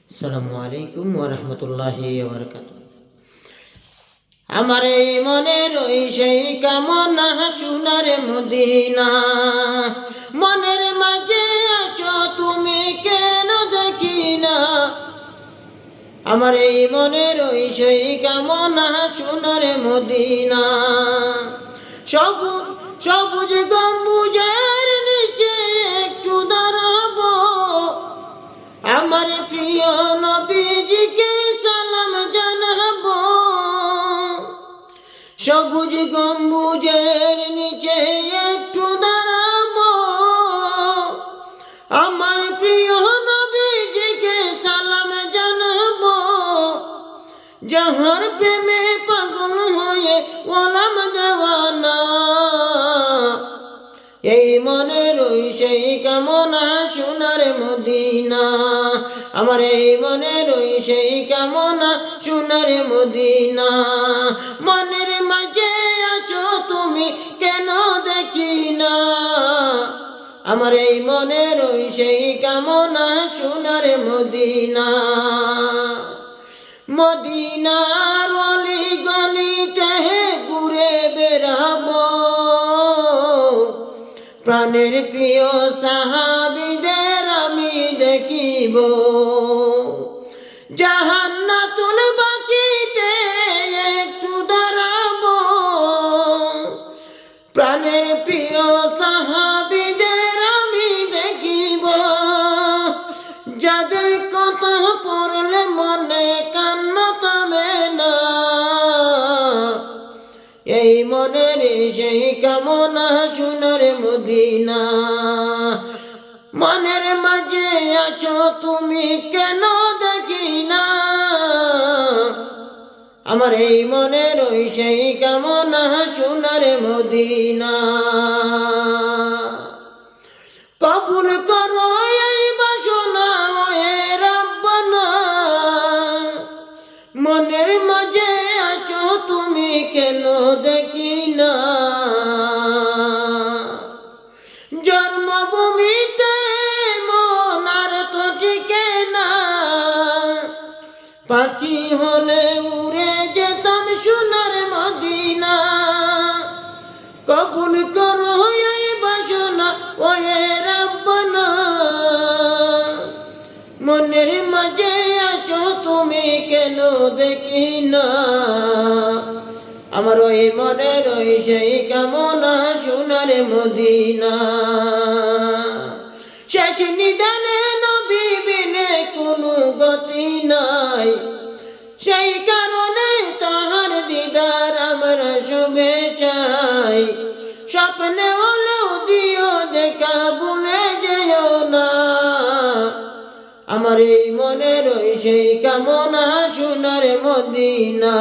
আসসালামু আলাইকুম ওয়া রাহমাতুল্লাহি ওয়া বারাকাতুহু। আমার এই মনের ওই সেই কামনা সোনার মদিনা, মনের মাঝে আছো তুমি কেন দেখি না। আমার এই মনের ওই সেই কামনা সোনার মদিনা, সবুজ সবুজ গম্বুজের নিচে একটু দাঁড়াবো, আমার প্রিয় নবীজিকে সালাম জানাবো। সবুজ গম্বুজের নিচে একটু দাঁড়াবো, আমার প্রিয় নবীজিকে সালাম জানাবো। যাহার প্রেমে পাগল হয়ে ওলাম দেওয়ানা, এই মনের ওই সেই কামনা সোনার মদিনা। আমার এই মনের ওই সেই কামনা সোনার মদিনা, মনের মাঝে আছো তুমি কেন দেখি না। আমার এই মনের ওই সেই কামনা সোনার মদিনা। মদিনার অলি গলিতে ঘুরে বেড়াবো, প্রাণের প্রিয় সাহাবীদের আমি দেখিব। জান্নাতুল বাকিতে একটু দাঁড়াবো, প্রাণের প্রিয় সাহাবীদের আমি দেখিব। যাদের কথা পড়লে মনে কান্না থামে না, এই মনের সেই কামনা সোনার মদিনা। মনের মাঝে আছো তুমি কেন দেখি না। আমার এই মনের ওই সেই কামনা সোনার মদিনা। কবুল করো এই বাসনা ওয়ে রব্বানা, মনের মাঝে আছো তুমি কেন দেখি না। জন্মভূমিতে মন আর তো টিকে না, পাখি হলে উড়ে যেতাম সোনার মদিনা। কবুল করো এই বাসনা ওয়ে রব্বানা, মনের মাঝে আছো তুমি কেন দেখি না। আমার ওই মনের ওই সেই কামনা সোনার মদিনা। শেষ নিদানে নবী বিনে কোনো গতি নাই, সেই কারণে তাহার দিদার আমরা শুভে চাই। স্বপ্নে হলেও দিও দেখা ভুলে যেও না। আমার এই মনের ওই সেই কামনা সোনার মদিনা।